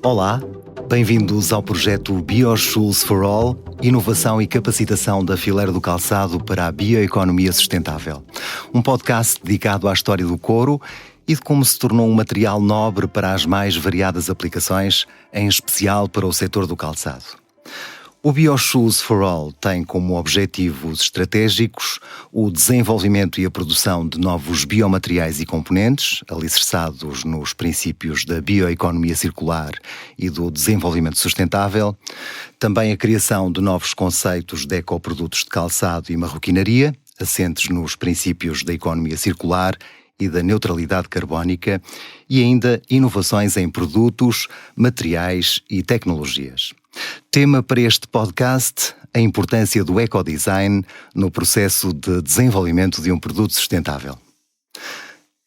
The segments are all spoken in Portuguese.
Olá, bem-vindos ao projeto BioShoes for All, inovação e capacitação da fileira do calçado para a bioeconomia sustentável. Um podcast dedicado à história do couro e de como se tornou um material nobre para as mais variadas aplicações, em especial para o setor do calçado. O BioShoes for All tem como objetivos estratégicos o desenvolvimento e a produção de novos biomateriais e componentes, alicerçados nos princípios da bioeconomia circular e do desenvolvimento sustentável, também a criação de novos conceitos de ecoprodutos de calçado e marroquinaria, assentes nos princípios da economia circular e da neutralidade carbónica, e ainda inovações em produtos, materiais e tecnologias. Tema para este podcast: a importância do ecodesign no processo de desenvolvimento de um produto sustentável.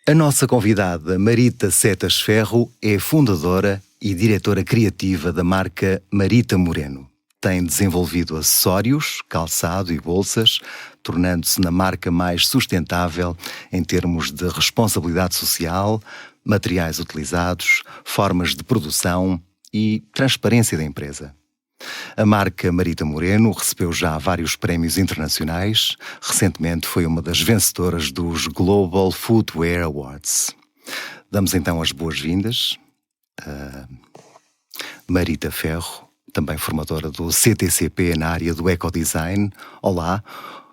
A nossa convidada, Marita Setas Ferro, é fundadora e diretora criativa da marca Marita Moreno. Tem desenvolvido acessórios, calçado e bolsas, tornando-se na marca mais sustentável em termos de responsabilidade social, materiais utilizados, formas de produção e transparência da empresa. A marca Marita Moreno recebeu já vários prémios internacionais. Recentemente foi uma das vencedoras dos Global Footwear Awards. Damos então as boas-vindas a Marita Ferro, também formadora do CTCP na área do ecodesign. Olá.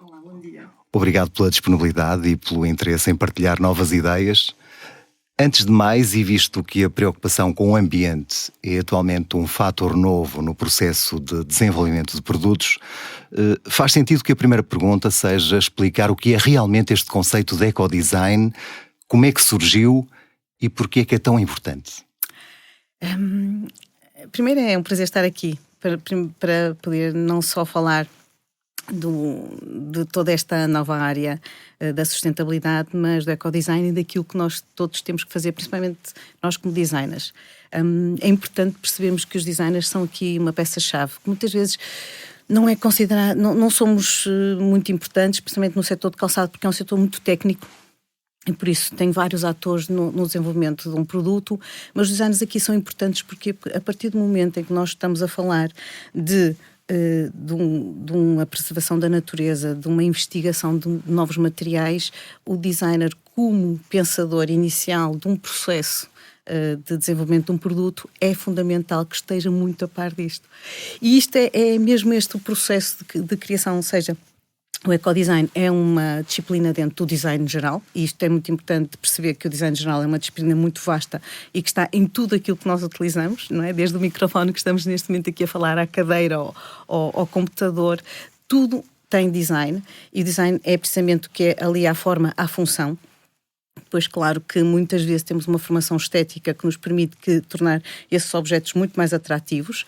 Olá, bom dia. Obrigado pela disponibilidade e pelo interesse em partilhar novas ideias. Antes de mais, e visto que a preocupação com o ambiente é atualmente um fator novo no processo de desenvolvimento de produtos, faz sentido que a primeira pergunta seja explicar o que é realmente este conceito de ecodesign, como é que surgiu e porquê é que é tão importante. Primeiro, é um prazer estar aqui para poder não só falar de toda esta nova área da sustentabilidade, mas do ecodesign e daquilo que nós todos temos que fazer, principalmente nós como designers. É importante percebermos que os designers são aqui uma peça-chave, que muitas vezes não é considerado, não somos muito importantes, principalmente no setor de calçado, porque é um setor muito técnico. E por isso tem vários atores no desenvolvimento de um produto, mas os designers aqui são importantes porque a partir do momento em que nós estamos a falar de uma preservação da natureza, de uma investigação de novos materiais, o designer, como pensador inicial de um processo de desenvolvimento de um produto, é fundamental que esteja muito a par disto. E isto é mesmo este o processo de criação, ou seja, o ecodesign é uma disciplina dentro do design geral, e isto é muito importante perceber que o design geral é uma disciplina muito vasta e que está em tudo aquilo que nós utilizamos, não é? Desde o microfone que estamos neste momento aqui a falar, à cadeira, ao computador, tudo tem design, e o design é precisamente o que é ali à forma, à função. Pois claro que muitas vezes temos uma formação estética que nos permite tornar esses objetos muito mais atrativos,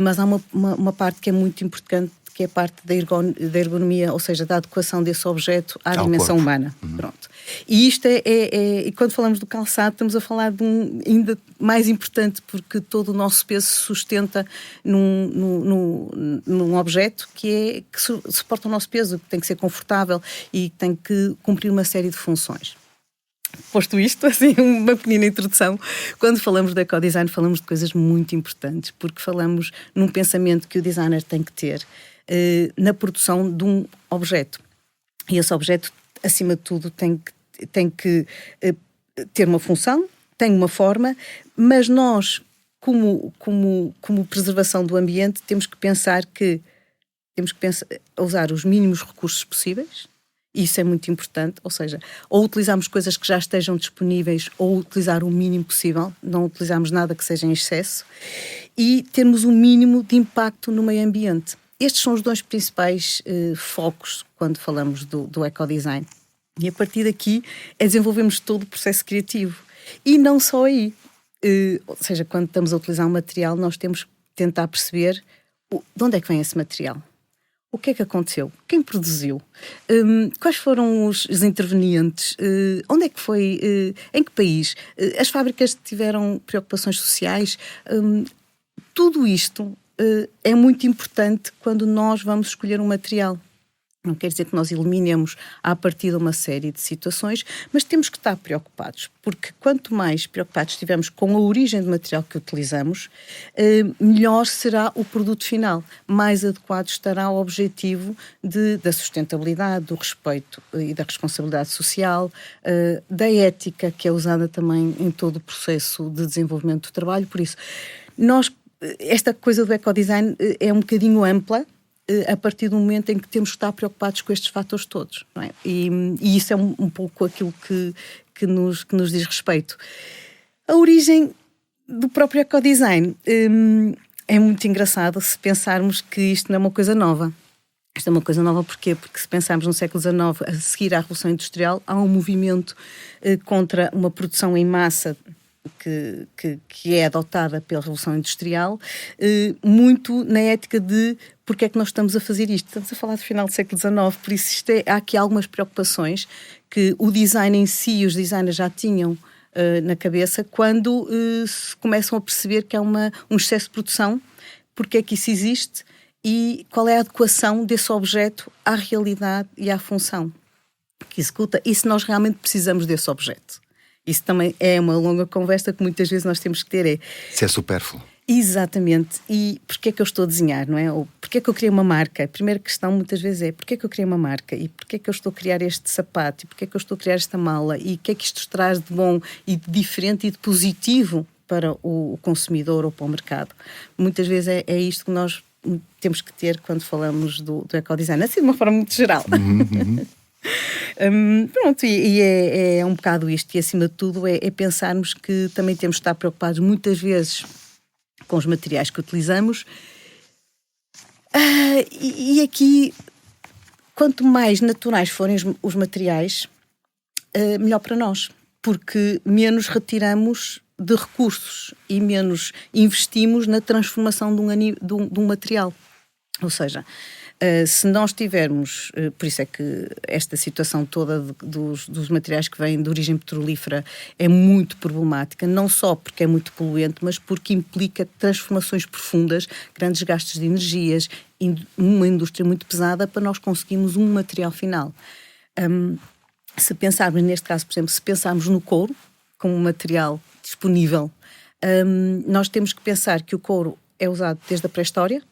mas há uma parte que é muito importante, que é a parte da ergonomia, ou seja, da adequação desse objeto à dimensão corpo humana. Pronto. E isto e quando falamos do calçado, estamos a falar de um ainda mais importante, porque todo o nosso peso se sustenta num objeto que suporta o nosso peso, que tem que ser confortável e que tem que cumprir uma série de funções. Posto isto, assim, uma pequena introdução, quando falamos de ecodesign falamos de coisas muito importantes, porque falamos num pensamento que o designer tem que ter na produção de um objeto. E esse objeto, acima de tudo, tem que ter uma função, tem uma forma, mas nós, como preservação do ambiente, temos que pensar usar os mínimos recursos possíveis. Isso é muito importante, ou seja, ou utilizarmos coisas que já estejam disponíveis ou utilizar o mínimo possível, não utilizarmos nada que seja em excesso, e termos um mínimo de impacto no meio ambiente. Estes são os dois principais focos quando falamos do ecodesign. E a partir daqui desenvolvemos todo o processo criativo. E não só aí. Ou seja, quando estamos a utilizar um material, nós temos que tentar perceber de onde é que vem esse material. O que é que aconteceu? Quem produziu? Quais foram os intervenientes? Onde é que foi? Em que país? As fábricas tiveram preocupações sociais? Tudo isto é muito importante quando nós vamos escolher um material. Não quer dizer que nós eliminemos à partida uma série de situações, mas temos que estar preocupados, porque quanto mais preocupados estivermos com a origem do material que utilizamos, melhor será o produto final, mais adequado estará ao objetivo da sustentabilidade, do respeito e da responsabilidade social, da ética que é usada também em todo o processo de desenvolvimento do trabalho. Por isso, esta coisa do ecodesign é um bocadinho ampla, a partir do momento em que temos que estar preocupados com estes fatores todos, não é? E isso é um pouco aquilo que nos diz respeito. A origem do próprio ecodesign é muito engraçado se pensarmos que isto não é uma coisa nova. Isto é uma coisa nova porquê? Porque se pensarmos no século XIX, a seguir à Revolução Industrial, há um movimento contra uma produção em massa que é adotada pela Revolução Industrial, muito na ética de porque é que nós estamos a fazer isto. Estamos a falar do final do século XIX, por isso há aqui algumas preocupações que o design em si e os designers já tinham na cabeça quando se começam a perceber que há um excesso de produção, porque é que isso existe e qual é a adequação desse objeto à realidade e à função que executa e se nós realmente precisamos desse objeto. Isso também é uma longa conversa que muitas vezes nós temos que ter. Se é supérfluo. Exatamente. E porquê é que eu estou a desenhar, não é? Ou porquê é que eu criei uma marca? A primeira questão muitas vezes é porquê é que eu criei uma marca? E porquê é que eu estou a criar este sapato? E porquê é que eu estou a criar esta mala? E o que é que isto traz de bom e de diferente e de positivo para o consumidor ou para o mercado? Muitas vezes é isto que nós temos que ter quando falamos do ecodesign. Assim de uma forma muito geral. Pronto, e é um bocado isto, e acima de tudo é pensarmos que também temos de estar preocupados muitas vezes com os materiais que utilizamos, e aqui quanto mais naturais forem os materiais, melhor para nós, porque menos retiramos de recursos e menos investimos na transformação de um material. Ou seja, se nós tivermos, por isso é que esta situação toda dos materiais que vêm de origem petrolífera é muito problemática, não só porque é muito poluente, mas porque implica transformações profundas, grandes gastos de energias, uma indústria muito pesada para nós conseguirmos um material final. Se pensarmos, neste caso, por exemplo, se pensarmos no couro como um material disponível, nós temos que pensar que o couro é usado desde a pré-história,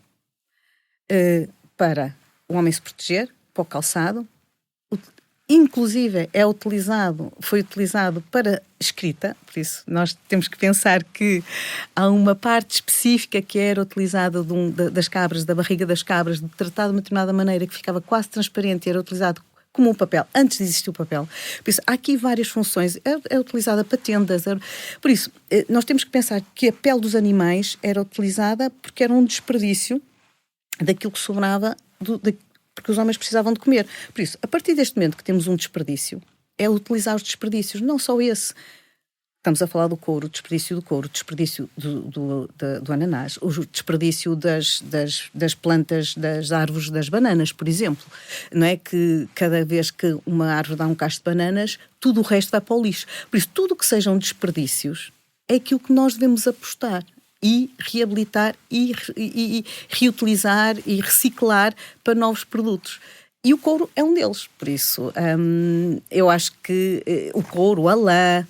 para o homem se proteger, para o calçado, inclusive foi utilizado para escrita, por isso nós temos que pensar que há uma parte específica que era utilizada das cabras, da barriga das cabras, tratada de uma determinada maneira que ficava quase transparente e era utilizado como um papel, antes de existir o papel. Por isso, há aqui várias funções, é utilizada para tendas, por isso, nós temos que pensar que a pele dos animais era utilizada porque era um desperdício daquilo que sobrava, porque os homens precisavam de comer. Por isso, a partir deste momento que temos um desperdício, é utilizar os desperdícios, não só esse. Estamos a falar do couro, o desperdício do ananás, o desperdício das plantas, das árvores, das bananas, por exemplo. Não é que cada vez que uma árvore dá um cacho de bananas, tudo o resto vai para o lixo. Por isso, tudo o que sejam desperdícios é aquilo que nós devemos apostar e reabilitar e reutilizar e reciclar para novos produtos. E o couro é um deles. Por isso, eu acho que o couro, a lã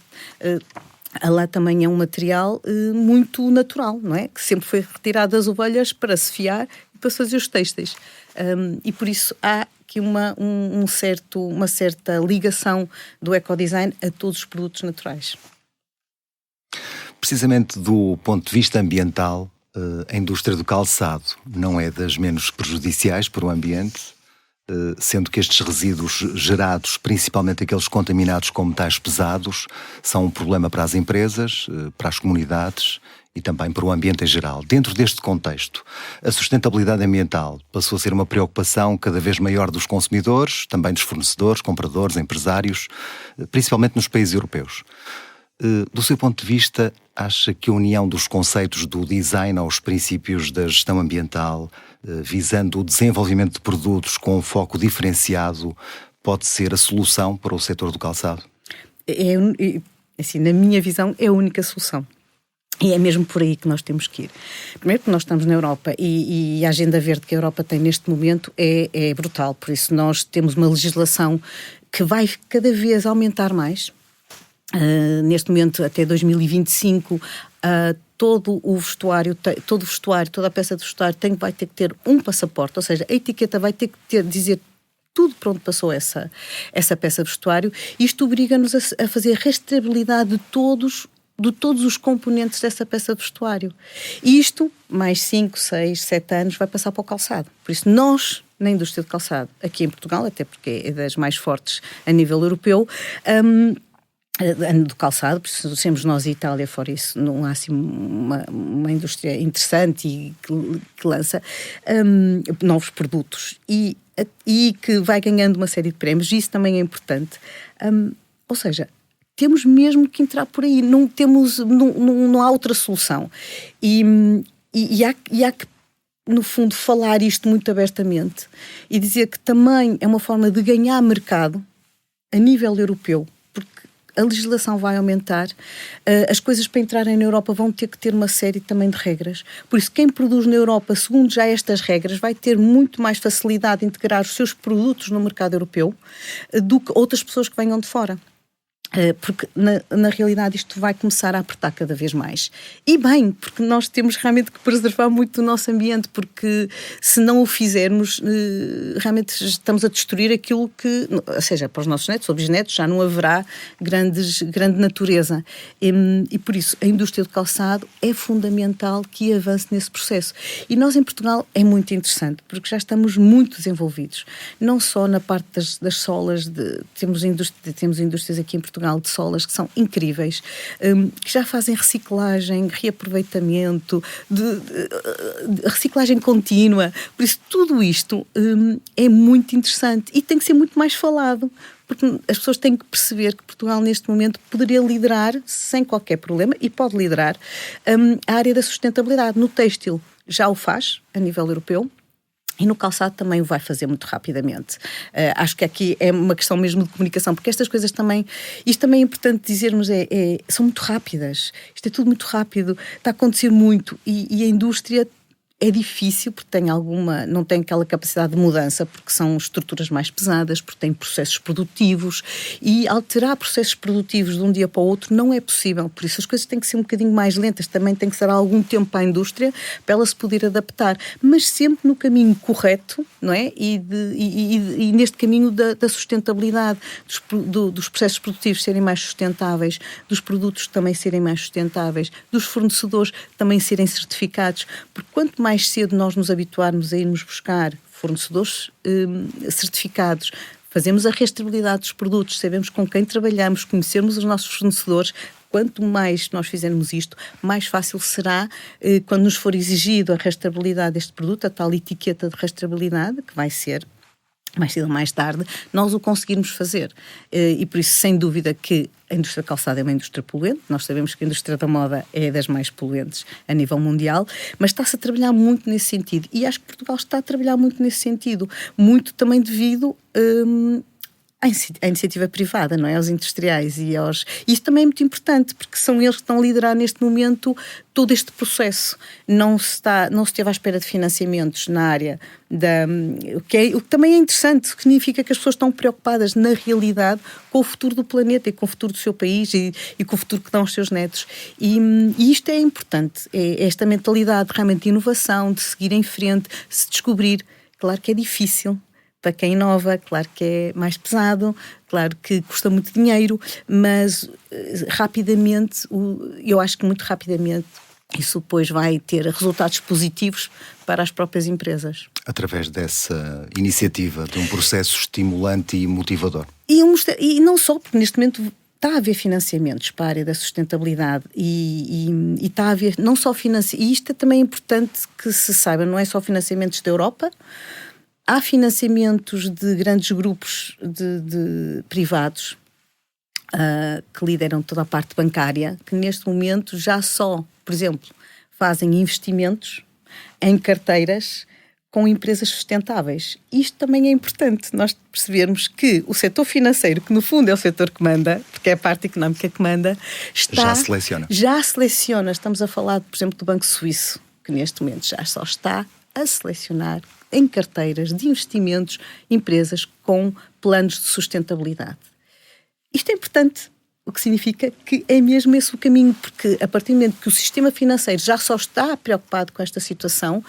também é um material muito natural, não é? Que sempre foi retirado das ovelhas para se fiar e para fazer os têxteis. E por isso há aqui uma certa ligação do ecodesign a todos os produtos naturais. Precisamente do ponto de vista ambiental, a indústria do calçado não é das menos prejudiciais para o ambiente, sendo que estes resíduos gerados, principalmente aqueles contaminados com metais pesados, são um problema para as empresas, para as comunidades e também para o ambiente em geral. Dentro deste contexto, a sustentabilidade ambiental passou a ser uma preocupação cada vez maior dos consumidores, também dos fornecedores, compradores, empresários, principalmente nos países europeus. Do seu ponto de vista, acha que a união dos conceitos do design aos princípios da gestão ambiental, visando o desenvolvimento de produtos com um foco diferenciado, pode ser a solução para o setor do calçado? Assim, na minha visão, é a única solução. E é mesmo por aí que nós temos que ir. Primeiro porque nós estamos na Europa e a agenda verde que a Europa tem neste momento é brutal. Por isso nós temos uma legislação que vai cada vez aumentar mais. Neste momento, até 2025, todo o vestuário, toda a peça de vestuário vai ter que ter um passaporte, ou seja, a etiqueta vai ter que dizer tudo para onde passou essa peça de vestuário. Isto obriga-nos a fazer a rastreabilidade de todos os componentes dessa peça de vestuário. E isto, mais 5, 6, 7 anos, vai passar para o calçado. Por isso, nós, na indústria de calçado, aqui em Portugal, até porque é das mais fortes a nível europeu, do calçado, por isso somos nós e Itália, fora isso, não há assim uma indústria interessante e que lança novos produtos e que vai ganhando uma série de prémios, e isso também é importante. Ou seja, temos mesmo que entrar por aí, não há outra solução. E há que, no fundo, falar isto muito abertamente e dizer que também é uma forma de ganhar mercado a nível europeu, porque a legislação vai aumentar, as coisas para entrarem na Europa vão ter que ter uma série também de regras. Por isso, quem produz na Europa, segundo já estas regras, vai ter muito mais facilidade de integrar os seus produtos no mercado europeu do que outras pessoas que venham de fora. Porque na realidade isto vai começar a apertar cada vez mais. E bem, porque nós temos realmente que preservar muito o nosso ambiente, porque se não o fizermos, realmente estamos a destruir aquilo que, ou seja, para os nossos netos ou bisnetos já não haverá grande natureza. E por isso a indústria do calçado é fundamental que avance nesse processo. E nós em Portugal é muito interessante, porque já estamos muito desenvolvidos. Não só na parte das solas, temos indústrias aqui em Portugal de solas que são incríveis, que já fazem reciclagem, reaproveitamento, de reciclagem contínua. Por isso, tudo isto é muito interessante e tem que ser muito mais falado, porque as pessoas têm que perceber que Portugal, neste momento, poderia liderar, sem qualquer problema, e pode liderar, a área da sustentabilidade. No têxtil já o faz, a nível europeu, e no calçado também o vai fazer muito rapidamente. Acho que aqui é uma questão mesmo de comunicação, porque estas coisas também, isto também é importante dizermos, são muito rápidas. Isto é tudo muito rápido, está a acontecer muito e a indústria é difícil porque não tem aquela capacidade de mudança, porque são estruturas mais pesadas, porque tem processos produtivos e alterar processos produtivos de um dia para o outro não é possível. Por isso as coisas têm que ser um bocadinho mais lentas, também tem que ser algum tempo para a indústria para ela se poder adaptar, mas sempre no caminho correto, não é? E neste caminho da sustentabilidade, dos processos produtivos serem mais sustentáveis, dos produtos também serem mais sustentáveis, dos fornecedores também serem certificados, porque quanto mais cedo nós nos habituarmos a irmos buscar fornecedores certificados, fazemos a rastreabilidade dos produtos, sabemos com quem trabalhamos, conhecermos os nossos fornecedores, quanto mais nós fizermos isto, mais fácil será quando nos for exigido a rastreabilidade deste produto, a tal etiqueta de rastreabilidade, que vai ser mais cedo ou mais tarde, nós o conseguirmos fazer. E por isso, sem dúvida que a indústria da calçada é uma indústria poluente, nós sabemos que a indústria da moda é das mais poluentes a nível mundial, mas está-se a trabalhar muito nesse sentido. E acho que Portugal está a trabalhar muito nesse sentido, muito também devido à iniciativa privada, não é? Aos industriais e Isso também é muito importante, porque são eles que estão a liderar neste momento todo este processo. Não se esteve à espera de financiamentos na área o que também é interessante, significa que as pessoas estão preocupadas na realidade com o futuro do planeta e com o futuro do seu país e com o futuro que dão aos seus netos. E isto é importante, é esta mentalidade realmente de inovação, de seguir em frente, de se descobrir. Claro que é difícil para quem inova, claro que é mais pesado, claro que custa muito dinheiro, mas rapidamente, eu acho que muito rapidamente, isso depois vai ter resultados positivos para as próprias empresas. Através dessa iniciativa, de um processo estimulante e motivador. E não só, porque neste momento está a haver financiamentos para a área da sustentabilidade e está a haver não só financiamentos, e isto é também importante que se saiba, não é só financiamentos da Europa. Há financiamentos de grandes grupos de privados que lideram toda a parte bancária, que neste momento já só, por exemplo, fazem investimentos em carteiras com empresas sustentáveis. Isto também é importante, nós percebermos que o setor financeiro, que no fundo é o setor que manda, porque é a parte económica que manda, já seleciona. Estamos a falar, por exemplo, do Banco Suíço, que neste momento já só está a selecionar em carteiras de investimentos empresas com planos de sustentabilidade. Isto é importante, o que significa que é mesmo esse o caminho, porque a partir do momento que o sistema financeiro já só está preocupado com esta situação,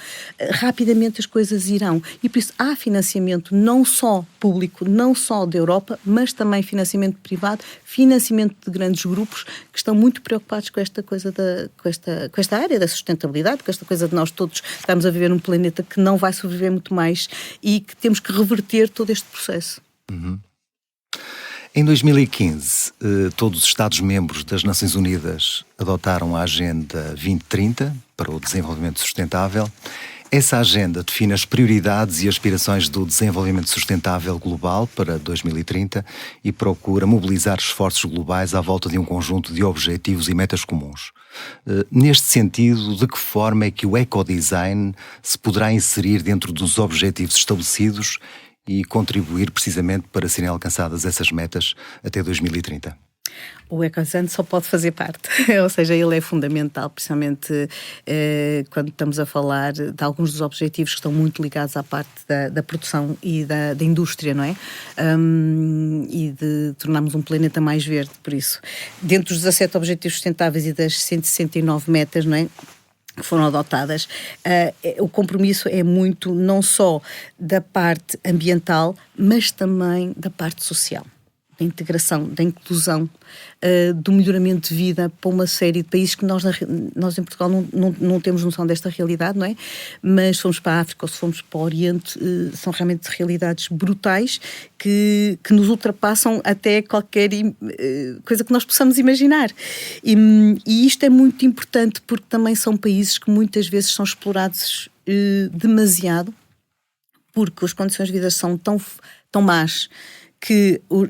rapidamente as coisas irão. E por isso há financiamento não só público, não só da Europa, mas também financiamento privado, financiamento de grandes grupos que estão muito preocupados com esta coisa com esta área da sustentabilidade, com esta coisa de nós todos estamos a viver num planeta que não vai sobreviver muito mais e que temos que reverter todo este processo. Uhum. Em 2015, todos os Estados-membros das Nações Unidas adotaram a Agenda 2030 para o Desenvolvimento Sustentável. Essa agenda define as prioridades e aspirações do desenvolvimento sustentável global para 2030 e procura mobilizar esforços globais à volta de um conjunto de objetivos e metas comuns. Neste sentido, de que forma é que o ecodesign se poderá inserir dentro dos objetivos estabelecidos e contribuir precisamente para serem alcançadas essas metas até 2030? O ecodesign só pode fazer parte, ou seja, ele é fundamental, principalmente quando estamos a falar de alguns dos objetivos que estão muito ligados à parte da produção e da indústria, não é? E de tornarmos um planeta mais verde, por isso. Dentro dos 17 objetivos sustentáveis e das 169 metas, não é? Que foram adotadas, o compromisso é muito não só da parte ambiental, mas também da parte social, da integração, da inclusão, do melhoramento de vida para uma série de países que nós em Portugal não temos noção desta realidade, não é? Mas se formos para a África ou se formos para o Oriente, são realmente realidades brutais que nos ultrapassam até qualquer coisa que nós possamos imaginar. E isto é muito importante porque também são países que muitas vezes são explorados demasiado, porque as condições de vida são tão más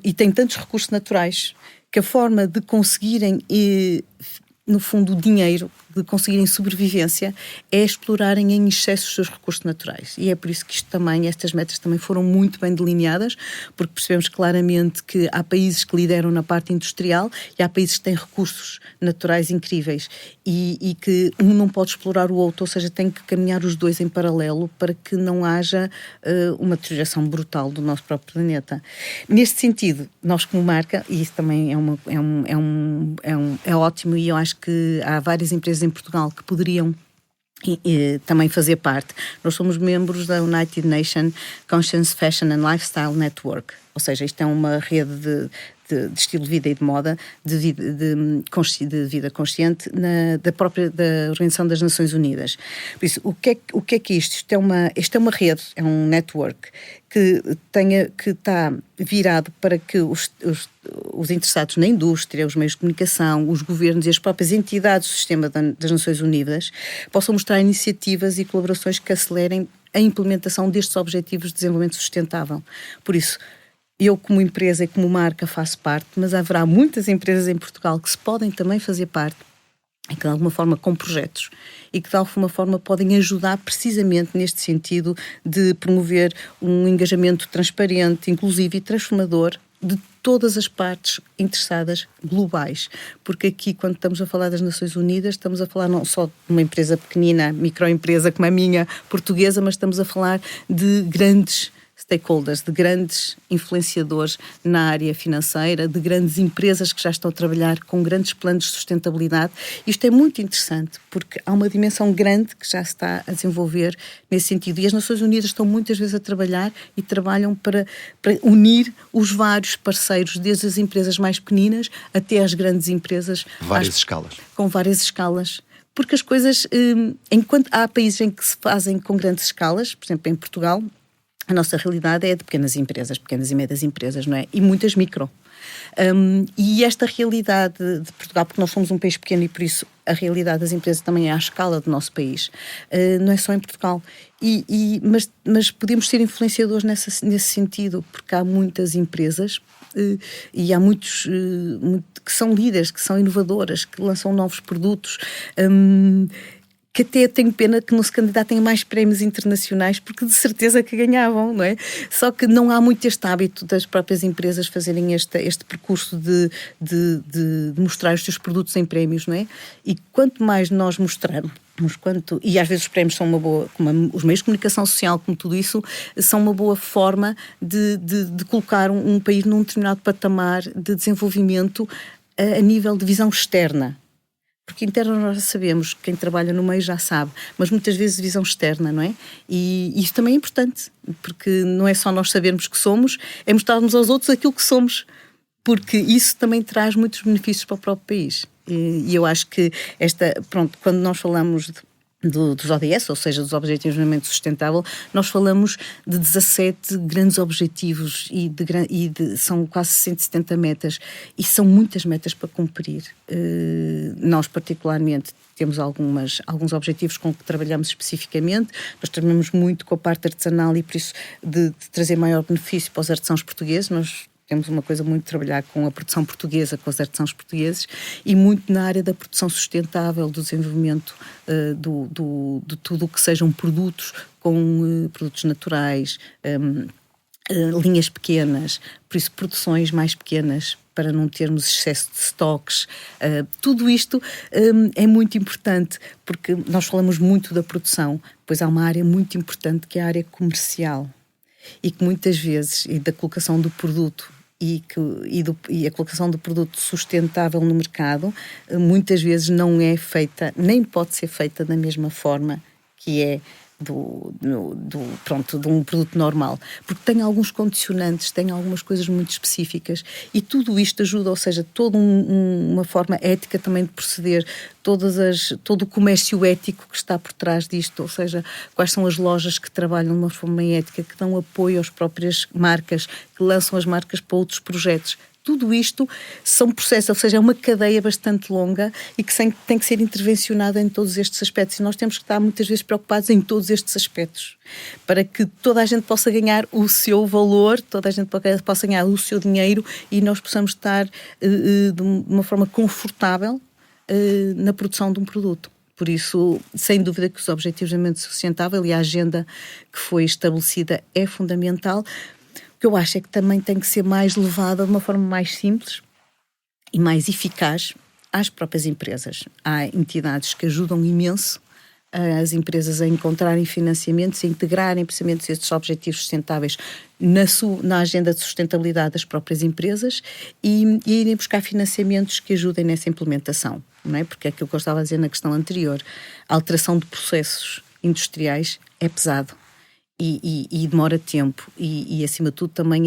e têm tantos recursos naturais que a forma de conseguirem, no fundo, dinheiro, de conseguirem sobrevivência, é explorarem em excesso os seus recursos naturais. E é por isso que estas metas também foram muito bem delineadas, porque percebemos claramente que há países que lideram na parte industrial e há países que têm recursos naturais incríveis e que um não pode explorar o outro, ou seja, tem que caminhar os dois em paralelo para que não haja uma deterioração brutal do nosso próprio planeta. Neste sentido, nós como marca, e isso também é ótimo, e eu acho que há várias empresas em Portugal que poderiam também fazer parte. Nós somos membros da United Nations Conscious Fashion and Lifestyle Network, ou seja, isto é uma rede de estilo de vida e de moda, de vida consciente da Organização das Nações Unidas. Por isso, o que é isto? Isto é uma rede, é um network que está virado para que os interessados na indústria, os meios de comunicação, os governos e as próprias entidades do sistema das Nações Unidas possam mostrar iniciativas e colaborações que acelerem a implementação destes objetivos de desenvolvimento sustentável. Por isso, eu como empresa e como marca faço parte, mas haverá muitas empresas em Portugal que se podem também fazer parte e que de alguma forma com projetos e que de alguma forma podem ajudar precisamente neste sentido de promover um engajamento transparente, inclusivo e transformador de todas as partes interessadas globais, porque aqui quando estamos a falar das Nações Unidas estamos a falar não só de uma empresa pequenina, microempresa como a minha portuguesa, mas estamos a falar de grandes stakeholders, de grandes influenciadores na área financeira, de grandes empresas que já estão a trabalhar com grandes planos de sustentabilidade. Isto é muito interessante porque há uma dimensão grande que já se está a desenvolver nesse sentido e as Nações Unidas estão muitas vezes a trabalhar e trabalham para unir os vários parceiros, desde as empresas mais pequeninas até as grandes empresas. Com várias escalas. Porque as coisas, enquanto há países em que se fazem com grandes escalas, por exemplo em Portugal, a nossa realidade é de pequenas e médias empresas, não é? E muitas micro. E esta realidade de Portugal, porque nós somos um país pequeno e por isso a realidade das empresas também é à escala do nosso país, não é só em Portugal. Mas podemos ser influenciadores nesse sentido, porque há muitas empresas e há muitos que são líderes, que são inovadoras, que lançam novos produtos, que até tenho pena que não se candidatem a mais prémios internacionais, porque de certeza que ganhavam, não é? Só que não há muito este hábito das próprias empresas fazerem este percurso de mostrar os seus produtos em prémios, não é? E quanto mais nós mostrarmos, e às vezes os prémios são uma boa, como os meios de comunicação social, como tudo isso, são uma boa forma de colocar um país num determinado patamar de desenvolvimento a nível de visão externa. Porque interna nós já sabemos, quem trabalha no meio já sabe, mas muitas vezes visão externa, não é? E isso também é importante, porque não é só nós sabermos que somos, é mostrarmos aos outros aquilo que somos, porque isso também traz muitos benefícios para o próprio país. E eu acho que quando nós falamos dos ODS, ou seja, dos Objetivos de Desenvolvimento Sustentável, nós falamos de 17 grandes objetivos são quase 170 metas, e são muitas metas para cumprir. Nós, particularmente, temos alguns objetivos com que trabalhamos especificamente. Nós trabalhamos muito com a parte artesanal e, por isso, de trazer maior benefício para os artesãos portugueses. Nós temos uma coisa muito de trabalhar com a produção portuguesa, com os artesãos portugueses, e muito na área da produção sustentável, do desenvolvimento de tudo o que sejam produtos com produtos naturais, linhas pequenas, por isso produções mais pequenas, para não termos excesso de estoques. Tudo isto é muito importante, porque nós falamos muito da produção, pois há uma área muito importante que é a área comercial, e que muitas vezes, e da colocação do produto, e a colocação do produto sustentável no mercado, muitas vezes não é feita, nem pode ser feita da mesma forma que é de um produto normal, porque tem alguns condicionantes, tem algumas coisas muito específicas, e tudo isto ajuda, ou seja, toda uma forma ética também de proceder, todo o comércio ético que está por trás disto, ou seja, quais são as lojas que trabalham de uma forma ética, que dão apoio às próprias marcas, que lançam as marcas para outros projetos. Tudo isto são processos, ou seja, é uma cadeia bastante longa e que tem que ser intervencionada em todos estes aspectos, e nós temos que estar muitas vezes preocupados em todos estes aspectos, para que toda a gente possa ganhar o seu valor, toda a gente possa ganhar o seu dinheiro, e nós possamos estar de uma forma confortável na produção de um produto. Por isso, sem dúvida que os Objetivos de Desenvolvimento Sustentável e a agenda que foi estabelecida é fundamental. O que eu acho é que também tem que ser mais levada de uma forma mais simples e mais eficaz às próprias empresas. Há entidades que ajudam imenso as empresas a encontrarem financiamentos, a integrarem precisamente estes objetivos sustentáveis na agenda de sustentabilidade das próprias empresas, e irem buscar financiamentos que ajudem nessa implementação, não é? Porque é aquilo que eu estava a dizer na questão anterior, a alteração de processos industriais é pesado. E demora tempo, e acima de tudo também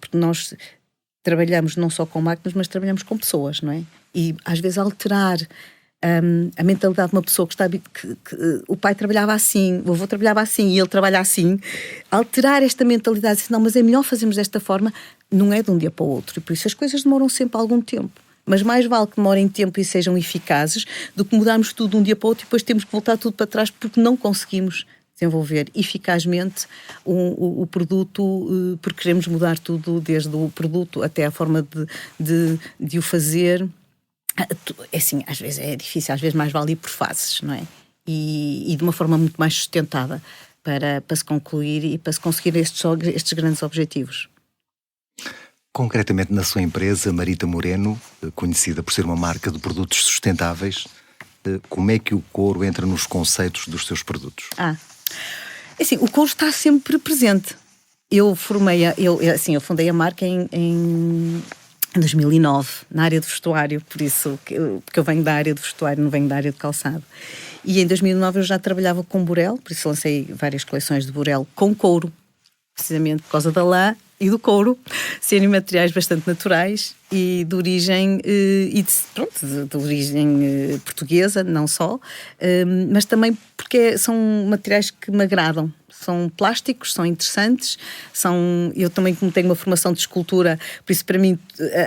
porque nós trabalhamos não só com máquinas, mas trabalhamos com pessoas, não é? E às vezes alterar a mentalidade de uma pessoa que o pai trabalhava assim, o avô trabalhava assim e ele trabalha assim, alterar esta mentalidade, assim, não, mas é melhor fazermos desta forma, não é de um dia para o outro, e por isso as coisas demoram sempre algum tempo. Mas mais vale que demorem tempo e sejam eficazes do que mudarmos tudo de um dia para o outro e depois temos que voltar tudo para trás porque não conseguimos desenvolver eficazmente o produto, porque queremos mudar tudo, desde o produto até a forma de o fazer. Assim, às vezes é difícil, às vezes mais vale ir por fases, não é? E de uma forma muito mais sustentada para se concluir e para se conseguir estes grandes objetivos. Concretamente na sua empresa, Marita Moreno, conhecida por ser uma marca de produtos sustentáveis, como é que o couro entra nos conceitos dos seus produtos? Assim, o couro está sempre presente. Eu fundei a marca em 2009, na área do vestuário, porque eu venho da área do vestuário, não venho da área do calçado. E em 2009 eu já trabalhava com burel, por isso lancei várias coleções de burel com couro, precisamente por causa da lã e do couro, serem materiais bastante naturais e de origem, de origem portuguesa, não só, mas também porque são materiais que me agradam. São plásticos, são interessantes, eu também, como tenho uma formação de escultura, por isso para mim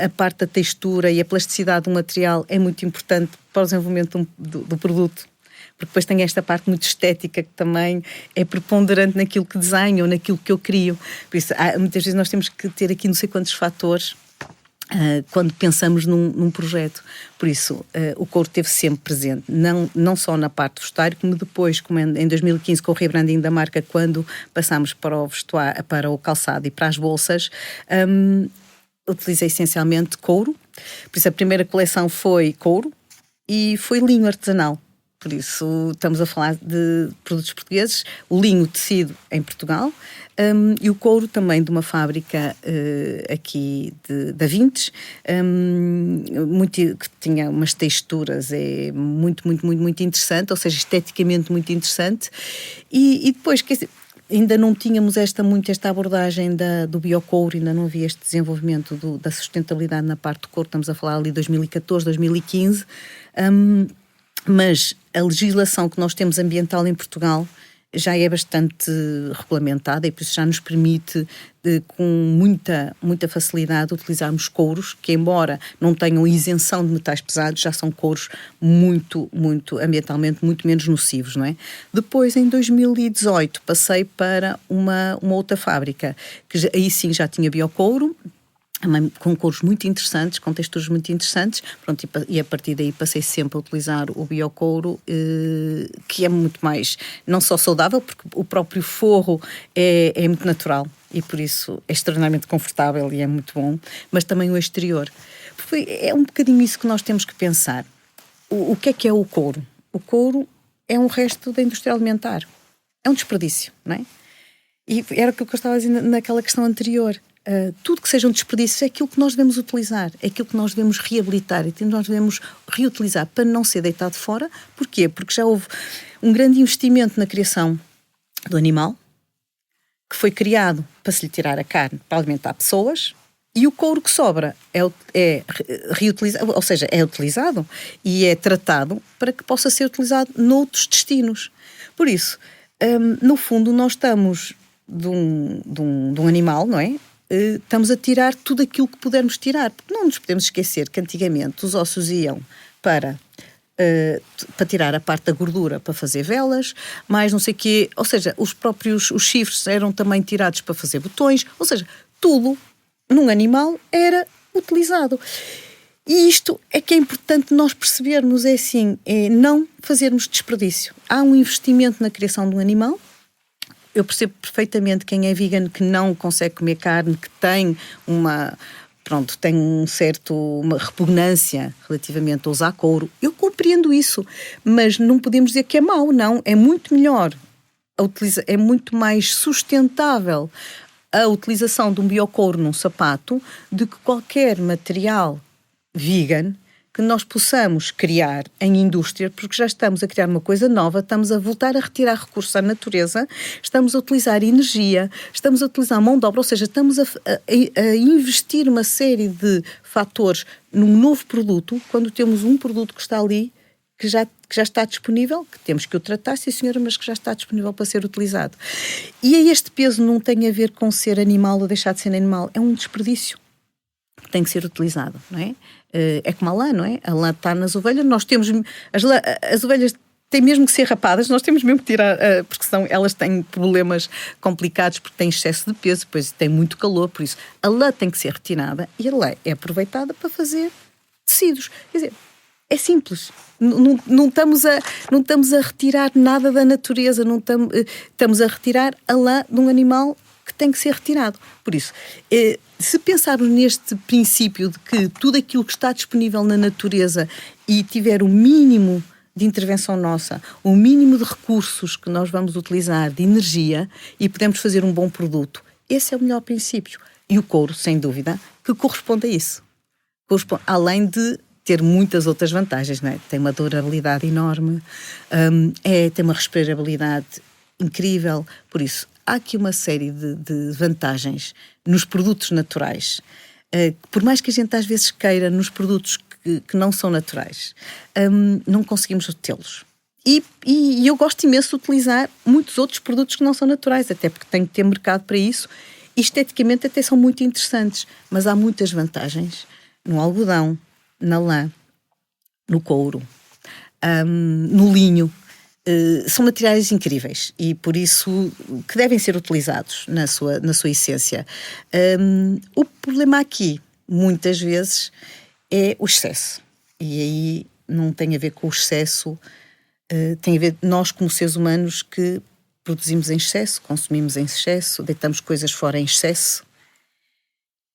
a parte da textura e a plasticidade do material é muito importante para o desenvolvimento do produto, porque depois tem esta parte muito estética que também é preponderante naquilo que desenho ou naquilo que eu crio. Por isso, muitas vezes nós temos que ter aqui não sei quantos fatores quando pensamos num projeto. Por isso, o couro esteve sempre presente, não só na parte do vestuário, como depois, como em 2015, com o rebranding da marca, quando passámos para o vestuário, para o calçado e para as bolsas, utilizei essencialmente couro. Por isso, a primeira coleção foi couro e foi linho artesanal. Por isso, estamos a falar de produtos portugueses, o linho tecido em Portugal, e o couro também de uma fábrica aqui da Vintes, que tinha umas texturas muito interessante, ou seja, esteticamente muito interessante. E depois, quer dizer, ainda não tínhamos esta abordagem do biocouro, ainda não havia este desenvolvimento da sustentabilidade na parte do couro, estamos a falar ali de 2014, 2015, mas a legislação que nós temos ambiental em Portugal já é bastante regulamentada e por isso já nos permite, com muita facilidade, utilizarmos couros que, embora não tenham isenção de metais pesados, já são couros muito ambientalmente muito menos nocivos, não é? Depois, em 2018, passei para uma outra fábrica, que aí sim já tinha biocouro, com cores muito interessantes, com texturas muito interessantes, pronto, e a partir daí passei sempre a utilizar o biocouro, que é muito mais, não só saudável, porque o próprio forro é muito natural e por isso é extraordinariamente confortável e é muito bom, mas também o exterior. É um bocadinho isso que nós temos que pensar. O que é o couro? O couro é um resto da indústria alimentar, é um desperdício, não é? E era aquilo que eu estava a dizer naquela questão anterior. Tudo que seja um desperdício é aquilo que nós devemos utilizar, é aquilo que nós devemos reabilitar, é aquilo que nós devemos reutilizar para não ser deitado fora. Porquê? Porque já houve um grande investimento na criação do animal, que foi criado para se lhe tirar a carne, para alimentar pessoas, e o couro que sobra é reutilizado, ou seja, é utilizado e é tratado para que possa ser utilizado noutros destinos. Por isso, no fundo, nós estamos de um animal, não é? Estamos a tirar tudo aquilo que pudermos tirar, porque não nos podemos esquecer que antigamente os ossos iam para tirar a parte da gordura para fazer velas, mais não sei o quê, ou seja, os chifres eram também tirados para fazer botões, ou seja, tudo num animal era utilizado. E isto é que é importante nós percebermos, é não fazermos desperdício. Há um investimento na criação de um animal. Eu percebo perfeitamente quem é vegan que não consegue comer carne, que tem uma repugnância relativamente a usar couro. Eu compreendo isso, mas não podemos dizer que é mau, não. É muito melhor, é muito mais sustentável a utilização de um biocouro num sapato do que qualquer material vegan que nós possamos criar em indústria, porque já estamos a criar uma coisa nova, estamos a voltar a retirar recursos à natureza, estamos a utilizar energia, estamos a utilizar mão de obra, ou seja, estamos a investir uma série de fatores num novo produto, quando temos um produto que está ali, que já está disponível, que temos que o tratar, sim senhora, mas que já está disponível para ser utilizado. E este peso não tem a ver com ser animal ou deixar de ser animal, é um desperdício que tem que ser utilizado, não é? É como a lã, não é? A lã está nas ovelhas, nós temos... As ovelhas têm mesmo que ser rapadas, nós temos mesmo que tirar, porque senão elas têm problemas complicados, porque têm excesso de peso, depois tem muito calor, por isso a lã tem que ser retirada e a lã é aproveitada para fazer tecidos. Quer dizer, é simples. Não estamos a retirar nada da natureza, estamos a retirar a lã de um animal que tem que ser retirado. Por isso, se pensarmos neste princípio de que tudo aquilo que está disponível na natureza e tiver o mínimo de intervenção nossa, o mínimo de recursos que nós vamos utilizar, de energia, e podemos fazer um bom produto, esse é o melhor princípio. E o couro, sem dúvida, que corresponde a isso. Além de ter muitas outras vantagens, não é? Tem uma durabilidade enorme, tem uma respirabilidade incrível, por isso há aqui uma série de vantagens nos produtos naturais. Por mais que a gente às vezes queira nos produtos que não são naturais, não conseguimos tê-los. E eu gosto imenso de utilizar muitos outros produtos que não são naturais, até porque tenho que ter mercado para isso, e esteticamente até são muito interessantes, mas há muitas vantagens no algodão, na lã, no couro, no linho. São materiais incríveis e por isso que devem ser utilizados na sua essência. O problema aqui muitas vezes, é o excesso. E aí não tem a ver com o excesso, tem a ver nós como seres humanos que produzimos em excesso, consumimos em excesso, deitamos coisas fora em excesso.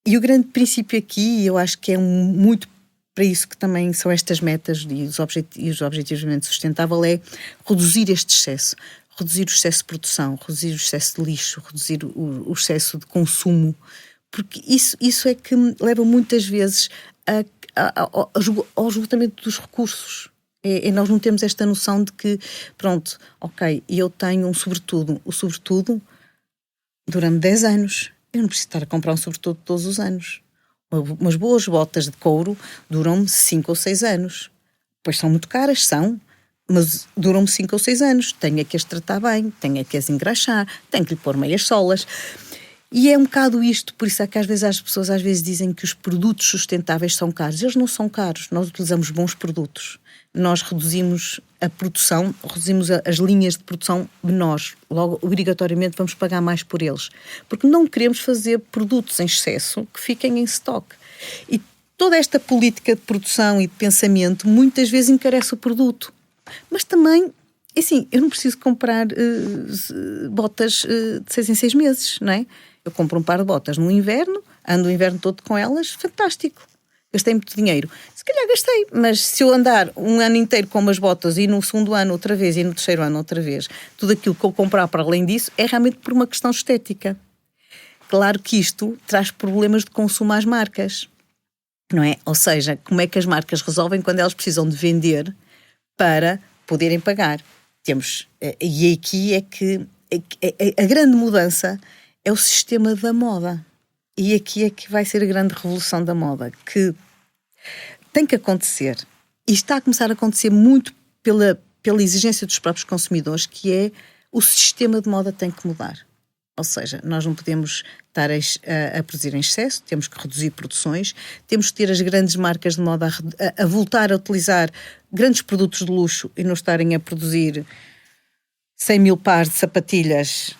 E o grande princípio aqui, eu acho que é muito para isso que também são estas metas e os objetivos de desenvolvimento sustentável, é reduzir este excesso. Reduzir o excesso de produção, reduzir o excesso de lixo, reduzir o excesso de consumo. Porque isso é que leva muitas vezes ao esgotamento dos recursos. Nós não temos esta noção de que, pronto, ok, eu tenho um sobretudo. O sobretudo dura-me 10 anos. Eu não preciso estar a comprar um sobretudo todos os anos. Umas boas botas de couro duram-me 5 ou 6 anos. Pois são muito caras, mas duram-me 5 ou 6 anos. Tenho que as tratar bem, tenho que as engraxar, tenho que lhe pôr meias solas. E é um bocado isto, por isso é que às vezes as pessoas dizem que os produtos sustentáveis são caros. Eles não são caros, nós utilizamos bons produtos. Nós reduzimos a produção, reduzimos as linhas de produção menores. Logo, obrigatoriamente, vamos pagar mais por eles. Porque não queremos fazer produtos em excesso que fiquem em estoque. E toda esta política de produção e de pensamento muitas vezes encarece o produto. Mas também, assim, eu não preciso comprar botas de 6 em 6 meses, não é? Eu compro um par de botas no inverno, ando o inverno todo com elas, fantástico. Gastei muito dinheiro. Se calhar gastei, mas se eu andar um ano inteiro com umas botas e no segundo ano outra vez e no terceiro ano outra vez, tudo aquilo que eu comprar para além disso é realmente por uma questão estética. Claro que isto traz problemas de consumo às marcas, não é? Ou seja, como é que as marcas resolvem quando elas precisam de vender para poderem pagar? E aqui é que a grande mudança é o sistema da moda. E aqui é que vai ser a grande revolução da moda, que tem que acontecer. E está a começar a acontecer muito pela exigência dos próprios consumidores, que é o sistema de moda tem que mudar. Ou seja, nós não podemos estar a produzir em excesso, temos que reduzir produções, temos que ter as grandes marcas de moda a voltar a utilizar grandes produtos de luxo e não estarem a produzir 100 mil pares de sapatilhas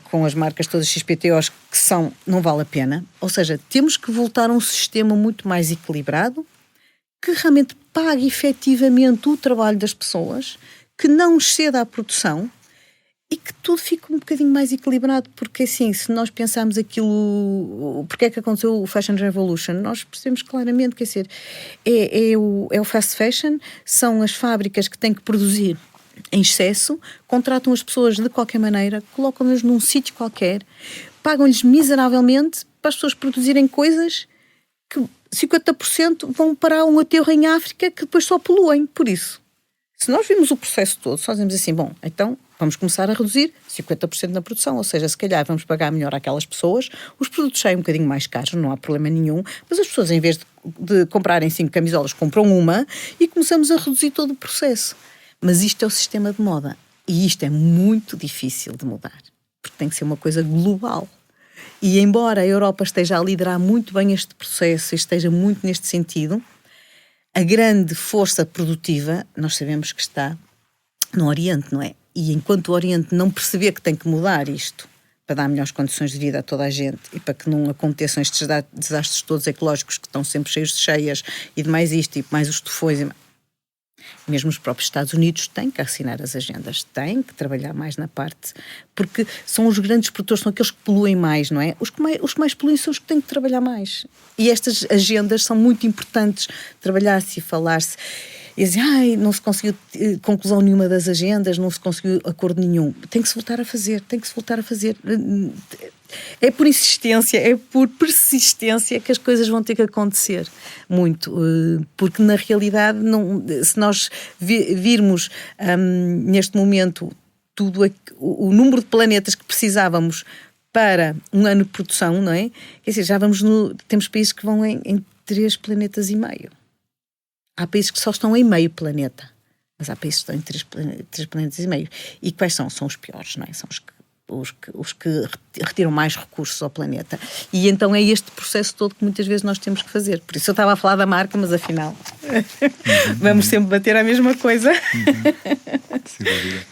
com as marcas todas XPTOs que não vale a pena. Ou seja, temos que voltar a um sistema muito mais equilibrado, que realmente pague efetivamente o trabalho das pessoas, que não exceda a produção e que tudo fique um bocadinho mais equilibrado. Porque assim, se nós pensarmos aquilo, porque é que aconteceu o Fashion Revolution, nós percebemos claramente, quer dizer, é o fast fashion, são as fábricas que têm que produzir em excesso, contratam as pessoas de qualquer maneira, colocam-nas num sítio qualquer, pagam-lhes miseravelmente para as pessoas produzirem coisas que 50% vão para um aterro em África que depois só poluem. Por isso, se nós vimos o processo todo, só dizemos assim, bom, então vamos começar a reduzir 50% na produção, ou seja, se calhar vamos pagar melhor àquelas pessoas, os produtos saem um bocadinho mais caros, não há problema nenhum, mas as pessoas, em vez de comprarem 5 camisolas, compram uma e começamos a reduzir todo o processo. Mas isto é o sistema de moda. E isto é muito difícil de mudar. Porque tem que ser uma coisa global. E embora a Europa esteja a liderar muito bem este processo, esteja muito neste sentido, a grande força produtiva, nós sabemos que está no Oriente, não é? E enquanto o Oriente não perceber que tem que mudar isto para dar melhores condições de vida a toda a gente e para que não aconteçam estes desastres todos ecológicos que estão sempre cheios de cheias e de mais isto e mais os tufões mesmo os próprios Estados Unidos têm que assinar as agendas, têm que trabalhar mais na parte, porque são os grandes produtores, são aqueles que poluem mais, não é? Os que mais poluem são os que têm que trabalhar mais. E estas agendas são muito importantes, trabalhar-se e falar-se. E dizem, não se conseguiu conclusão nenhuma das agendas, não se conseguiu acordo nenhum. Tem-se voltar a fazer. É por insistência, é por persistência que as coisas vão ter que acontecer muito, porque na realidade, se nós virmos neste momento o número de planetas que precisávamos para um ano de produção, não é? Quer dizer, temos países que vão em 3 planetas e meio. Há países que só estão em meio planeta, mas há países que estão em 3 planetas e meio. E quais são? São os piores, não é? São os que retiram mais recursos ao planeta. E então é este processo todo que muitas vezes nós temos que fazer. Por isso eu estava a falar da marca, mas afinal vamos sempre bater a mesma coisa. Sem dúvida.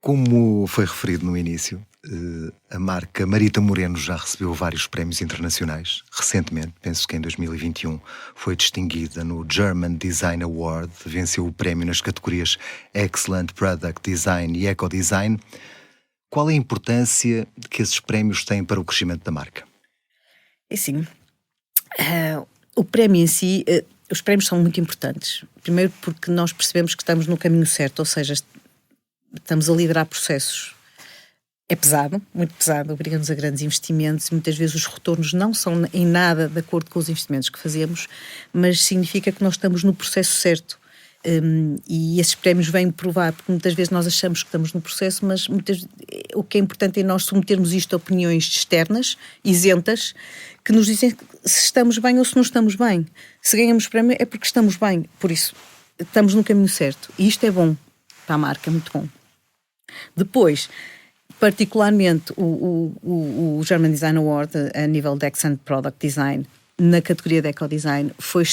Como foi referido no início, a marca Marita Moreno já recebeu vários prémios internacionais. Recentemente, penso que em 2021, foi distinguida no German Design Award, venceu o prémio nas categorias Excellent Product Design e Eco Design. Qual é a importância que esses prémios têm para o crescimento da marca? Assim, o prémio em si, os prémios são muito importantes. Primeiro porque nós percebemos que estamos no caminho certo, ou seja, estamos a liderar processos. É pesado, muito pesado, obriga-nos a grandes investimentos e muitas vezes os retornos não são em nada de acordo com os investimentos que fazemos, mas significa que nós estamos no processo certo. E esses prémios vêm provar, porque muitas vezes nós achamos que estamos no processo, mas o que é importante é nós submetermos isto a opiniões externas, isentas, que nos dizem se estamos bem ou se não estamos bem. Se ganhamos prémio é porque estamos bem, por isso estamos no caminho certo. E isto é bom para a marca, é muito bom. Depois, particularmente o German Design Award a nível de Excellent Product Design na categoria de Eco Design foi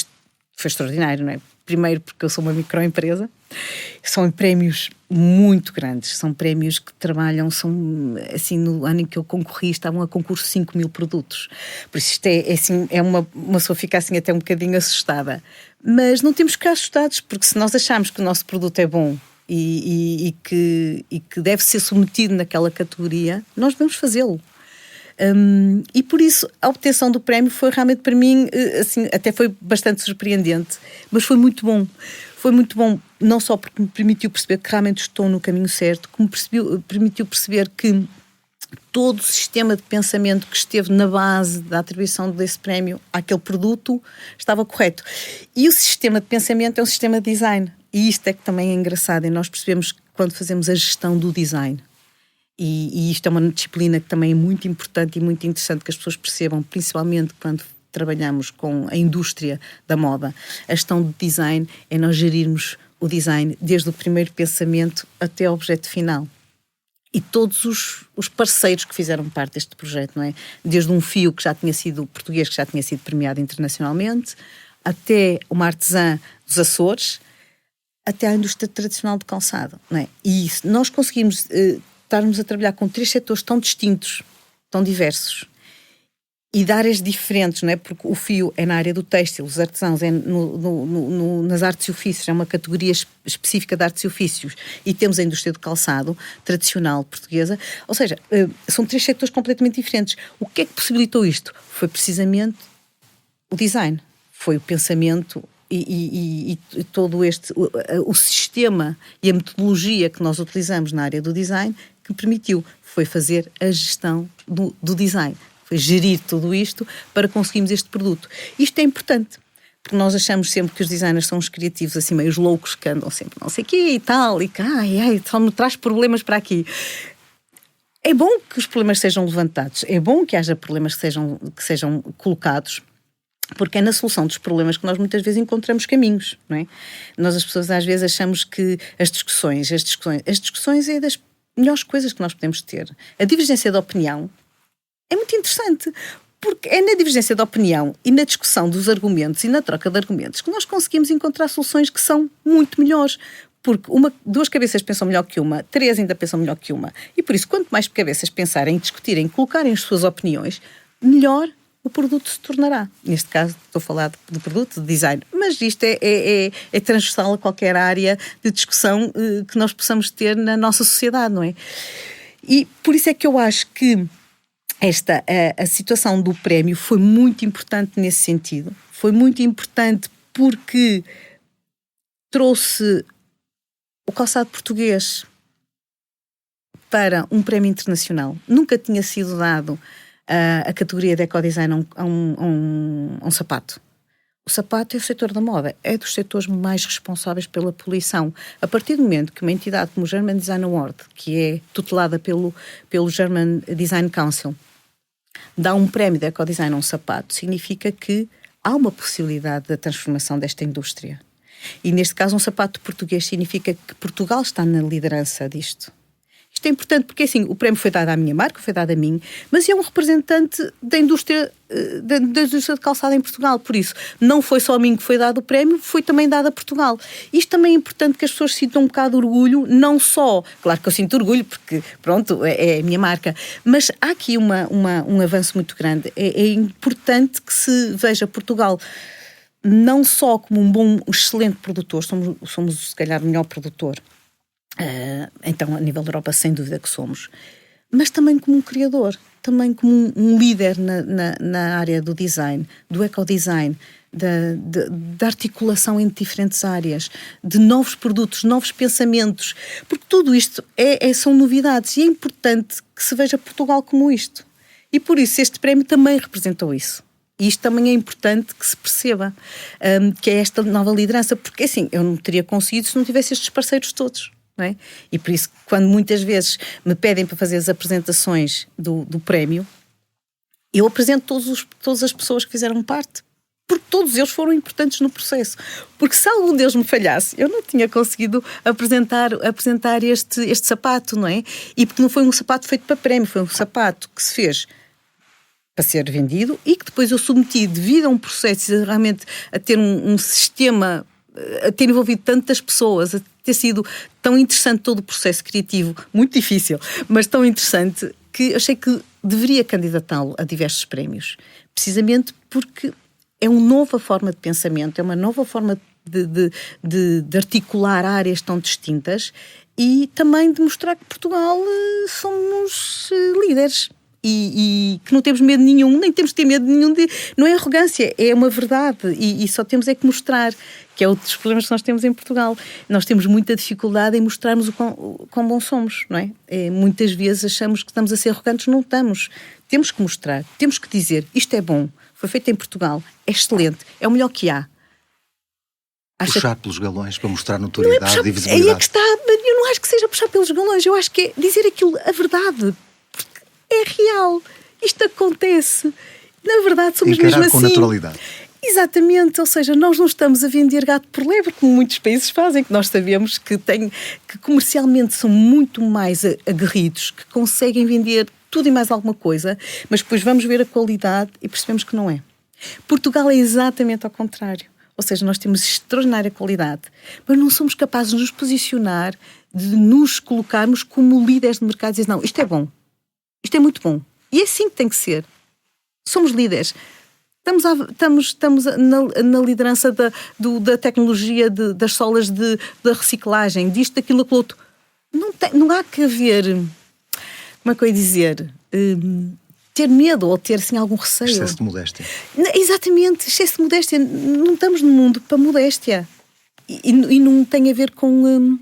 extraordinário, não é? Primeiro porque eu sou uma microempresa, são prémios muito grandes, são prémios que trabalham, são assim, no ano em que eu concorri estavam a concurso 5.000 produtos, por isso isto é assim, uma pessoa fica assim até um bocadinho assustada, mas não temos que ficar assustados, porque se nós acharmos que o nosso produto é bom e que deve ser submetido naquela categoria, nós devemos fazê-lo. E por isso a obtenção do prémio foi realmente para mim assim, até foi bastante surpreendente, mas foi muito bom não só porque me permitiu perceber que realmente estou no caminho certo, como permitiu perceber que todo o sistema de pensamento que esteve na base da atribuição desse prémio àquele produto estava correto. E o sistema de pensamento é um sistema de design, e isto é que também é engraçado, e nós percebemos que quando fazemos a gestão do design, e isto é uma disciplina que também é muito importante e muito interessante que as pessoas percebam, principalmente quando trabalhamos com a indústria da moda. A gestão de design é nós gerirmos o design desde o primeiro pensamento até ao objeto final. E todos os parceiros que fizeram parte deste projeto, não é? Desde um fio que já tinha sido português, que já tinha sido premiado internacionalmente, até uma artesã dos Açores, até à indústria tradicional de calçado, não é? E nós conseguimos estarmos a trabalhar com 3 setores tão distintos, tão diversos, e de áreas diferentes, não é? Porque o fio é na área do têxtil, os artesãos é nas artes e ofícios, é uma categoria específica de artes e ofícios, e temos a indústria do calçado tradicional portuguesa, ou seja, são 3 setores completamente diferentes. O que é que possibilitou isto? Foi precisamente o design, foi o pensamento e todo o sistema e a metodologia que nós utilizamos na área do design que permitiu, foi fazer a gestão do design, foi gerir tudo isto para conseguirmos este produto. Isto é importante, porque nós achamos sempre que os designers são os criativos, assim meio os loucos que andam sempre não sei o quê e tal, e cá, só me traz problemas para aqui. É bom que os problemas sejam levantados, é bom que haja problemas que sejam colocados, porque é na solução dos problemas que nós muitas vezes encontramos caminhos, não é? Nós, as pessoas, às vezes achamos que as discussões é das melhores coisas que nós podemos ter. A divergência de opinião é muito interessante, porque é na divergência de opinião e na discussão dos argumentos e na troca de argumentos que nós conseguimos encontrar soluções que são muito melhores. Porque 2 cabeças pensam melhor que uma, 3 ainda pensam melhor que uma. E por isso, quanto mais cabeças pensarem, discutirem, colocarem as suas opiniões, melhor o produto se tornará. Neste caso, estou a falar do produto, de design, mas isto é transversal a qualquer área de discussão que nós possamos ter na nossa sociedade, não é? E por isso é que eu acho que a situação do prémio foi muito importante nesse sentido. Foi muito importante porque trouxe o calçado português para um prémio internacional. Nunca tinha sido dado a categoria de ecodesign a um sapato. O sapato é o setor da moda, é dos setores mais responsáveis pela poluição. A partir do momento que uma entidade como o German Design Award, que é tutelada pelo German Design Council, dá um prémio de ecodesign a um sapato, significa que há uma possibilidade da transformação desta indústria. E neste caso um sapato português significa que Portugal está na liderança disto. Isto isto é importante porque, assim, o prémio foi dado à minha marca, foi dado a mim, mas é um representante da indústria de calçado em Portugal. Por isso, não foi só a mim que foi dado o prémio, foi também dado a Portugal. Isto também é importante que as pessoas sintam um bocado de orgulho, não só, claro que eu sinto orgulho, porque, pronto, é a minha marca, mas há aqui um avanço muito grande. É importante que se veja Portugal não só como um excelente produtor, somos se calhar o melhor produtor, então a nível da Europa sem dúvida que somos, mas também como um criador, também como um líder na área do design, do ecodesign, da articulação entre diferentes áreas, de novos produtos, novos pensamentos, porque tudo isto são novidades e é importante que se veja Portugal como isto. E por isso este prémio também representou isso. E isto também é importante que se perceba, que é esta nova liderança, porque assim, eu não teria conseguido se não tivesse estes parceiros todos, não é? E por isso, quando muitas vezes me pedem para fazer as apresentações do prémio, eu apresento todas as pessoas que fizeram parte, porque todos eles foram importantes no processo. Porque se algum deles me falhasse, eu não tinha conseguido apresentar este sapato, não é? E porque não foi um sapato feito para prémio, foi um sapato que se fez para ser vendido e que depois eu submeti devido a um processo, realmente a ter um sistema, a ter envolvido tantas pessoas, a ter sido tão interessante todo o processo criativo, muito difícil, mas tão interessante, que achei que deveria candidatá-lo a diversos prémios, precisamente porque é uma nova forma de pensamento, é uma nova forma de articular áreas tão distintas e também de mostrar que Portugal somos líderes. E que não temos medo nenhum, nem temos que ter medo nenhum não é arrogância, é uma verdade e só temos é que mostrar, que é outro dos problemas que nós temos em Portugal. Nós temos muita dificuldade em mostrarmos o quão bons somos, não é? Muitas vezes achamos que estamos a ser arrogantes, não estamos. Temos que mostrar, temos que dizer, isto é bom, foi feito em Portugal, é excelente, é o melhor que há. Puxar pelos galões para mostrar notoriedade e visibilidade. Aí é que está, eu não acho que seja puxar pelos galões, eu acho que é dizer aquilo, a verdade. É real, isto acontece, na verdade somos encarar mesmo assim. Com naturalidade. Exatamente, ou seja, nós não estamos a vender gato por lebre, como muitos países fazem, que nós sabemos que comercialmente são muito mais aguerridos, que conseguem vender tudo e mais alguma coisa, mas depois vamos ver a qualidade e percebemos que não é. Portugal é exatamente ao contrário, ou seja, nós temos extraordinária qualidade, mas não somos capazes de nos posicionar, de nos colocarmos como líderes de mercado e dizer, não, isto é bom. Isto é muito bom. E é assim que tem que ser. Somos líderes. Estamos na liderança da tecnologia, das solas da reciclagem, disto, daquilo, daquilo outro. Não há que haver, como é que eu ia dizer, ter medo ou ter assim, algum receio. Excesso de modéstia. Exatamente, excesso de modéstia. Não estamos no mundo para modéstia. E não tem a ver com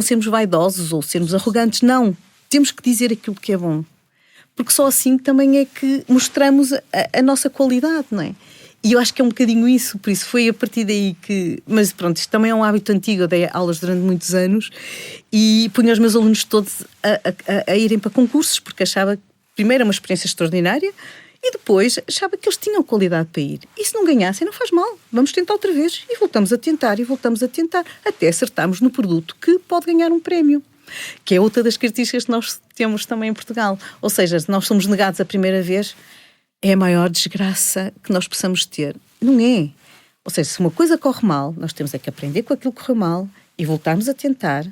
sermos vaidosos ou sermos arrogantes, não. Temos que dizer aquilo que é bom. Porque só assim também é que mostramos a nossa qualidade, não é? E eu acho que é um bocadinho isso, por isso foi a partir daí que... Mas pronto, isto também é um hábito antigo, eu dei aulas durante muitos anos e punha os meus alunos todos a irem para concursos, porque achava que primeiro era uma experiência extraordinária e depois achava que eles tinham qualidade para ir. E se não ganhassem, não faz mal, vamos tentar outra vez. E voltamos a tentar, até acertarmos no produto que pode ganhar um prémio. Que é outra das características que nós temos também em Portugal. Ou seja, se nós somos negados a primeira vez, é a maior desgraça que nós possamos ter. Não é. Ou seja, se uma coisa corre mal, nós temos é que aprender com aquilo que correu mal e voltarmos a tentar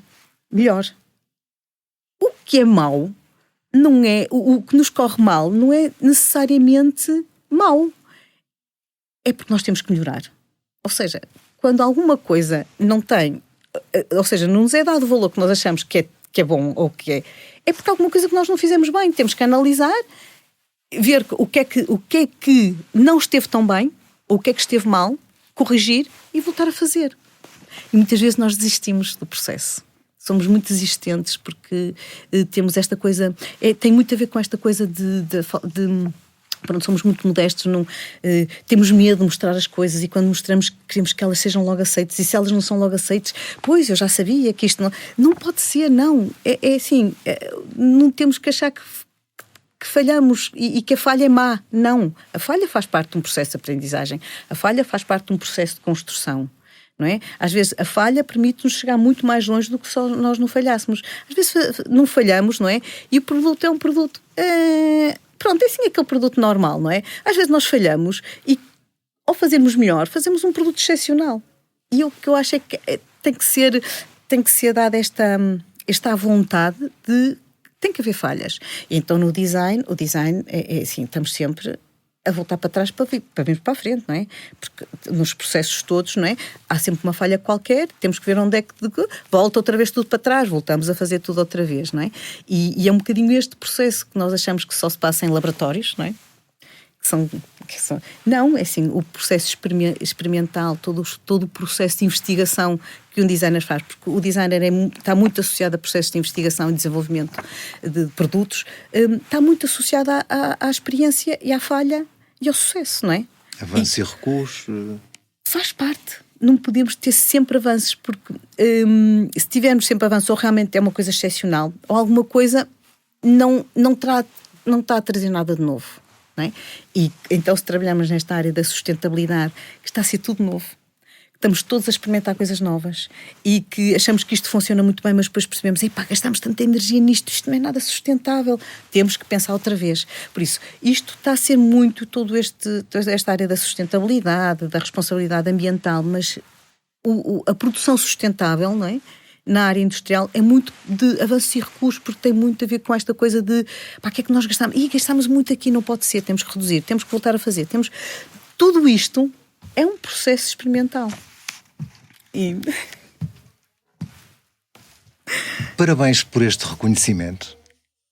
melhor. O que é mau, não é, o que nos corre mal não é necessariamente mau. É porque nós temos que melhorar. Ou seja, quando alguma coisa não tem... Ou seja, não nos é dado o valor que nós achamos que é bom ou que é porque alguma coisa que nós não fizemos bem. Temos que analisar, ver o que é que não esteve tão bem, ou o que é que esteve mal, corrigir e voltar a fazer. E muitas vezes nós desistimos do processo. Somos muito desistentes porque temos esta coisa... tem muito a ver com esta coisa de pronto, somos muito modestos, temos medo de mostrar as coisas e quando mostramos queremos que elas sejam logo aceitas e se elas não são logo aceitas, pois eu já sabia que isto não pode ser, não. É assim, não temos que achar que falhamos e que a falha é má. Não. A falha faz parte de um processo de aprendizagem. A falha faz parte de um processo de construção. não é? Às vezes a falha permite-nos chegar muito mais longe do que só nós não falhássemos. Às vezes não falhamos, não é? E o produto é um produto... Pronto, é assim aquele produto normal, não é? Às vezes nós falhamos e, ao fazermos melhor, fazemos um produto excepcional. E o que eu acho é que tem que ser dada esta vontade de... Tem que haver falhas. E então no design, o design é assim, estamos sempre a voltar para trás para virmos para a frente, não é? Porque nos processos todos, não é? Há sempre uma falha qualquer, temos que ver onde é que volta outra vez tudo para trás, voltamos a fazer tudo outra vez, não é? E é um bocadinho este processo que nós achamos que só se passa em laboratórios, não é? Não, é assim, o processo experimental, todo o processo de investigação que um designer faz, porque o designer está muito associado a processos de investigação e desenvolvimento de produtos, está muito associado à experiência e à falha e ao sucesso, não é? Avanço e recuos. Faz parte. Não podemos ter sempre avanços, porque se tivermos sempre avanços, ou realmente é uma coisa excepcional, ou alguma coisa não está a trazer nada de novo. Não é? E então, se trabalhamos nesta área da sustentabilidade, que está a ser tudo novo, estamos todos a experimentar coisas novas e que achamos que isto funciona muito bem, mas depois percebemos, gastamos tanta energia nisto, isto não é nada sustentável, temos que pensar outra vez. Por isso, isto está a ser muito toda esta área da sustentabilidade, da responsabilidade ambiental, mas a produção sustentável, não é? Na área industrial é muito de avanços e recursos, porque tem muito a ver com esta coisa de o que é que nós gastamos? Gastamos muito aqui, não pode ser, temos que reduzir, temos que voltar a fazer. Tudo isto é um processo experimental. Parabéns por este reconhecimento.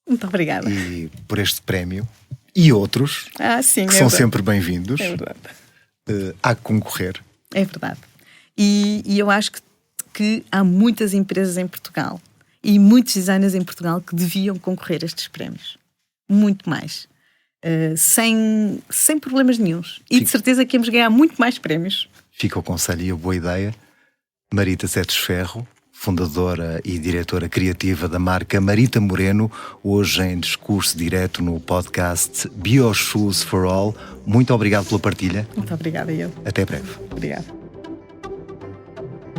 Muito obrigada. E por este prémio. E outros, sim, que são sempre bem-vindos. É verdade. Há que concorrer. É verdade. E eu acho que há muitas empresas em Portugal e muitos designers em Portugal que deviam concorrer a estes prémios. Muito mais. Sem problemas nenhuns. E de certeza que íamos ganhar muito mais prémios. Fica o conselho e a boa ideia. Marita Setes Ferro, fundadora e diretora criativa da marca Marita Moreno, hoje em discurso direto no podcast BioShoes for All. Muito obrigado pela partilha. Muito obrigada, eu. Até breve. Obrigada.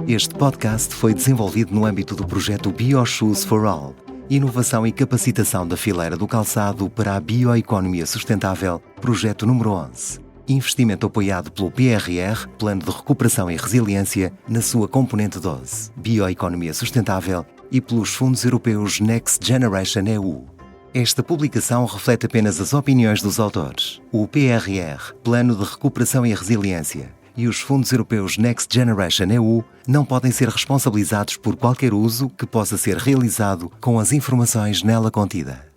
Este podcast foi desenvolvido no âmbito do projeto BioShoes for All, inovação e capacitação da fileira do calçado para a bioeconomia sustentável, projeto número 11. Investimento apoiado pelo PRR, Plano de Recuperação e Resiliência, na sua componente 12, Bioeconomia Sustentável, e pelos fundos europeus Next Generation EU. Esta publicação reflete apenas as opiniões dos autores. O PRR, Plano de Recuperação e Resiliência, e os fundos europeus Next Generation EU não podem ser responsabilizados por qualquer uso que possa ser realizado com as informações nela contida.